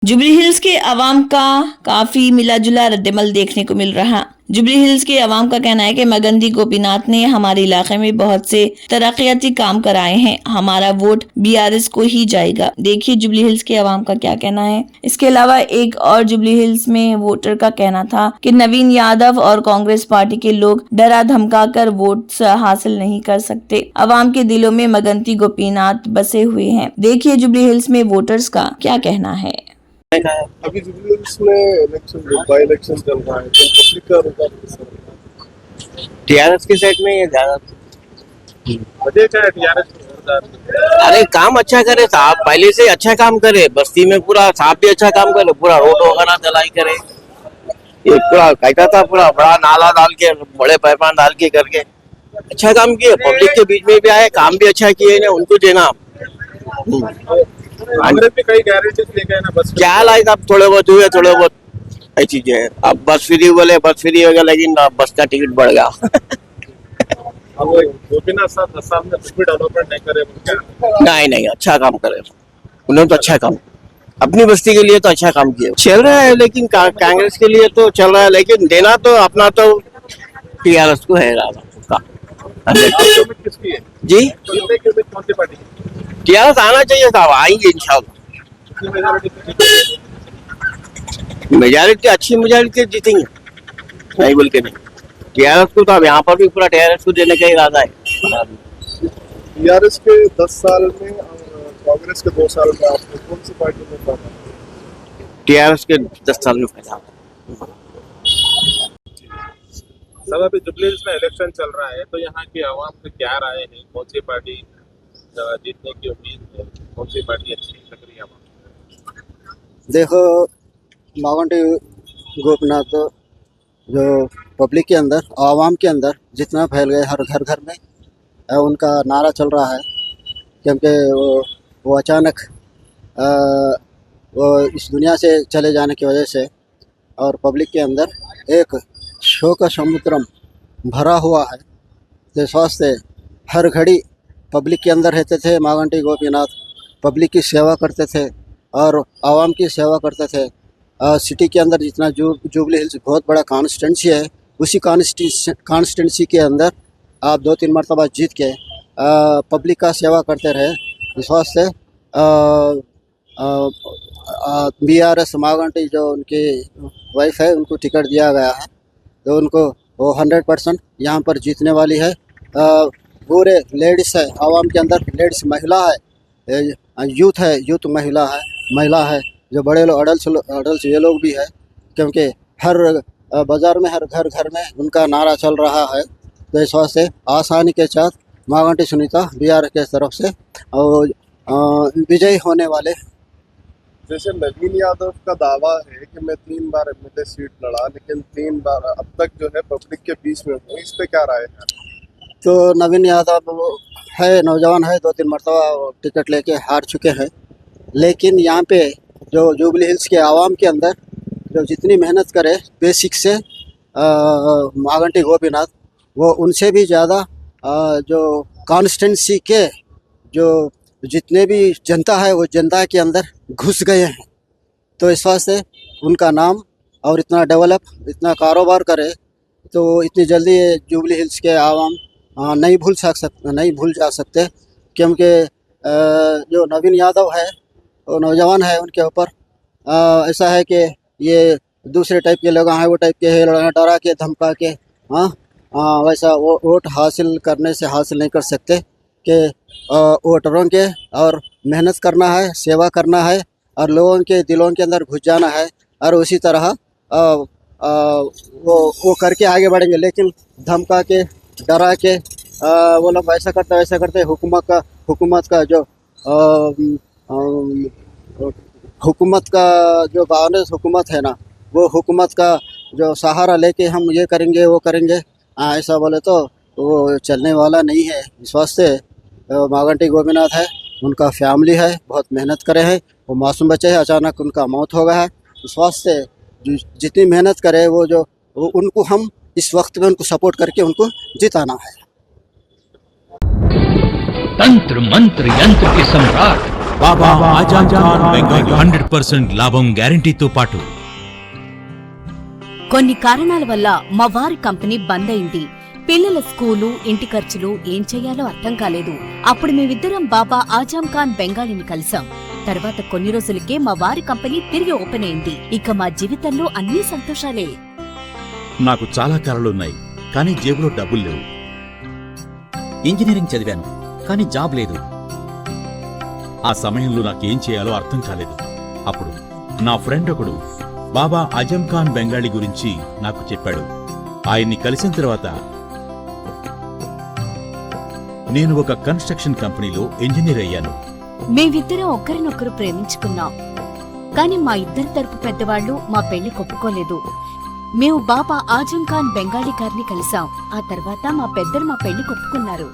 Jubilee hills के अवाम का काफी मिला जुला रद्दमल देखने को मिल रहा। जुबली हिल्स के अवाम का कहना है कि मगंती गोपीनाथ ने हमारे इलाके में बहुत से तरक्याती काम कराए हैं, हमारा वोट बीआरएस को ही जाएगा। देखिए जुबली हिल्स के अवाम का क्या कहना है। इसके अलावा एक और जुबली हिल्स में वोटर का कहना था कि नवीन यादव और कांग्रेस पार्टी के लोग डरा धमका कर वोट हासिल नहीं कर सकते। अवाम के दिलों में मगंती गोपीनाथ बसे हुए हैं। देखिए जुबली हिल्स में वोटर्स का क्या कहना है। अभी जुबली हिल्स में बाई इलेक्शन चल रहा है, तो पब्लिक का रुझान किस तरह का है? टीआरएस की साइड में ये ज्यादा वजह क्या है टीआरएस को? अरे काम अच्छा करे साहब, पहले से अच्छा काम करे, बस्ती में पूरा साहब भी अच्छा काम करे, पूरा रोड वगैरह डलाई करे। ये पूरा कहता था पूरा बड़ा नाला डाल के बड़े पैपान डाल के करके अच्छा काम किए, पब्लिक के बीच में भी आए, काम भी अच्छा किए ना, उनको देना। कांग्रेस भी कई गारंटीज लेके है ना, बस क्या लाए साहब, थोड़े बहुत हुए, थोड़े बहुत ऐसी चीजें हैं। अब बस फ्री बोले, बस फ्री हो गया, लेकिन अब बस का टिकट बढ़ गया। अब गोपीनाथ साहब 10 साल में कुछ भी डेवलपमेंट नहीं करे उनके। नहीं अच्छा काम करे उन्होंने, तो अच्छा काम अपनी बस्ती के लिए तो अच्छा काम किया। चल रहा है लेकिन कांग्रेस के लिए तो चल रहा है, लेकिन देना तो अपना तो टीआरएस को है किसकी है जी। कौन सी पार्टी की? टीआरएस आना चाहिए साहब, आएंगे इंशाल्लाह। कितनी मेजॉरिटी? मेजॉरिटी अच्छी मेजॉरिटी जीतेंगे, नहीं बोल के नहीं। टीआरएस को तो अब यहाँ पर भी पूरा टीआरएस को देने का इरादा है। टीआरएस के 10 साल में और कांग्रेस के 2 साल में आपको कौन सी पार्टी में फायदा? टीआरएस के 10 साल में फायदा। सर अभी जुबली हिल्स में इलेक्शन चल रहा है, तो यहाँ की आवाम की क्या राय है? कौन सी पार्टी जीतने की उम्मीद है? कौन सी पार्टी अच्छी लग रही है आवाम? देखो, मागंटी गोपीनाथ जो पब्लिक के अंदर, आवाम के अंदर जितना फैल गए, हर घर घर में उनका नारा चल रहा है। क्योंकि वो अचानक वो इस दुनिया से चले जाने की वजह से और पब्लिक के अंदर एक शोक समुद्रम भरा हुआ है। तो स्वास्थ्य हर घड़ी पब्लिक के अंदर रहते थे। मागंटी गोपीनाथ पब्लिक की सेवा करते थे और आवाम की सेवा करते थे। सिटी के अंदर जितना जुबली हिल्स बहुत बड़ा कॉन्स्टिट्यूंसी है, उसी कॉन्स्टिट्यूंसी के अंदर आप 2-3 मरतबा जीत के पब्लिक का सेवा करते रहे। इस वास्ते बीआरएस मागंटी जो उनकी वाइफ है, उनको टिकट दिया गया है, तो उनको वो 100% यहाँ पर जीतने वाली है। पूरे लेडीज़ है, आवाम के अंदर लेडीज़, महिला है, यूथ है, यूथ महिला है, जो बड़े लोग अडल्ट ये लोग भी है। क्योंकि हर बाज़ार में, हर घर घर में उनका नारा चल रहा है। तो इस वास्ते आसानी के साथ मागंटी सुनीता बीआरएस के तरफ से विजयी होने वाले। जैसे नवीन यादव का दावा है कि मैं 3 बार एमएलए सीट लड़ा, लेकिन 3 बार अब तक जो है पब्लिक के बीच में हूँ, इस पे क्या राय है? तो नवीन यादव है, नौजवान है, 2-3 मरतबा टिकट लेके हार चुके हैं। लेकिन यहाँ पे जो जुबली हिल्स के आवाम के अंदर जो जितनी मेहनत करे बेसिक से मागंटी गोपीनाथ, वो उनसे भी ज़्यादा जो कॉन्स्टिट्यूंसी के जो जितने भी जनता है, वो जनता के अंदर घुस गए हैं। तो इस वास्ते उनका नाम और इतना डेवलप, इतना कारोबार करे, तो इतनी जल्दी जुबली हिल्स के आवाम नहीं भूल जा सकते। क्योंकि जो नवीन यादव है, वो नौजवान है, उनके ऊपर ऐसा है कि ये दूसरे टाइप के लोग हैं, वो टाइप के है, डरा के धमका के वैसा वो वोट हासिल करने से हासिल नहीं कर सकते। कि वोटरों के और मेहनत करना है, सेवा करना है और लोगों के दिलों के अंदर घुस जाना है, और उसी तरह वो करके आगे बढ़ेंगे। लेकिन धमका के, डरा के वो लोग ऐसा करते हुकूमत का जो कांग्रेस हुकूमत है ना, वो हुकूमत का जो सहारा लेके हम ये करेंगे वो करेंगे, ऐसा बोले तो वो चलने वाला नहीं है। इस वास्ते मागंटी गोपीनाथ है, उनका फैमिली है, बहुत मेहनत करे हैं, वो मासूम बच्चे हैं, अचानक उनका मौत हो गया है। इस वास्ते जितनी मेहनत करे उनको हम इस वक्त में उनको सपोर्ट करके उनको जिताना है। तंत्र मंत्र यंत्र के सम्राट బాబా ఆజం ఖాన్ బెంగాలీ 100% లాభం గ్యారంటీతో పాటు. కొన్ని కారణాల వల్ల మా వారి కంపెనీ బంద్ అయింది. పిల్లల స్కూలు, ఇంటి ఖర్చులు ఏం చెయ్యాలో అర్థం కాలేదు. అప్పుడు మేమిద్దరం బాబా ఆజం ఖాన్ బెంగాలీని కలిసాం. తర్వాత కొన్ని రోజులకే మా వారి కంపెనీ తిరిగి ఓపెన్ అయింది. ఇక మా జీవితంలో అన్ని సంతోషాలే. నాకు చాలా కలలున్నాయి, కానీ జేబులో డబ్బులు లేవు. ఇంజనీరింగ్ చదివాను, కానీ జాబ్ లేదు. ఆ సమయంలో నాకేం చేయాలో అర్థం కాలేదు. అప్పుడు నా ఫ్రెండ్ ఒకడు బాబా ఆజం ఖాన్ బెంగాలీ గురించి నాకు చెప్పాడు. ఆయన్ని కలిసిన తర్వాత నేను ఒక కన్స్ట్రక్షన్ కంపెనీలో ఇంజనీర్ అయ్యాను. మేమిద్దరం ఒకరినొకరు ప్రేమించుకున్నాం. కాని మా ఇద్దరి తరపు పెద్దవాళ్లు మా పెళ్లి ఒప్పుకోలేదు. మేము బాబా ఆజం ఖాన్ బెంగాలీ గారిని కలిసాం. ఆ తర్వాత మా పెద్దలు మా పెళ్లి ఒప్పుకున్నారు.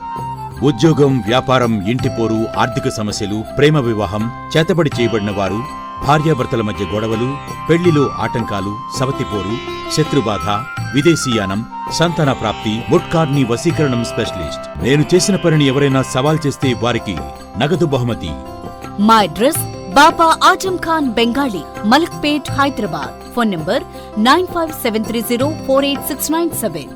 ఉద్యోగం, వ్యాపారం, ఇంటి పోరు, ఆర్థిక సమస్యలు, ప్రేమ వివాహం, చేతబడి చేయబడిన వారు, భార్యాభర్తల మధ్య గొడవలు, పెళ్లిలో ఆటంకాలు, సవతిపోరు, శత్రుబాధ, విదేశీయానం, సంతాన ప్రాప్తి, ముట్కార్ని వశీకరణం స్పెషలిస్ట్. నేను చేసిన పనిని ఎవరైనా సవాల్ చేస్తే వారికి నగదు బహుమతి. మా address Baba Azam Khan Bengali, Malakpet, Hyderabad. Phone number 9573048697.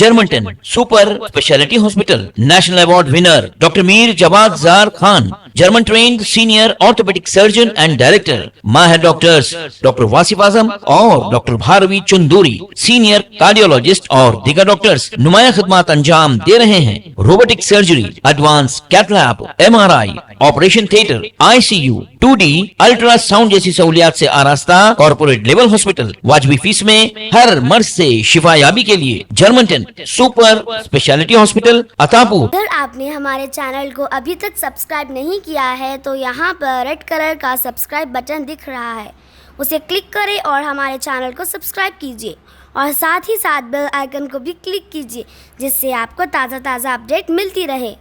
जर्मनटन super speciality hospital, national award winner doctor Mir Jawad Jar Khan, German trained senior orthopaedic surgeon and director, माहिर डॉक्टर्स डॉक्टर वासिफ आजम और doctor Bharavi Chunduri, senior cardiologist और दीगर डॉक्टर्स नुमाया खिदमत अंजाम दे रहे हैं. Robotic surgery, advance cath lab, MRI, operation theatre, ICU, 2D ultrasound जैसी सहूलियात से आरास्ता कॉर्पोरेट लेवल हॉस्पिटल. वाजबी फीस में हर मर्ज से शिफायाबी के लिए Germanton super speciality hospital, Attapur. अगर आपने हमारे चैनल को अभी तक सब्सक्राइब नहीं किया है तो यहाँ पर रेड कलर का सब्सक्राइब बटन दिख रहा है, उसे क्लिक करें और हमारे चैनल को सब्सक्राइब कीजिए और साथ ही साथ बेल आइकन को भी क्लिक कीजिए, जिससे आपको ताज़ा अपडेट मिलती रहे.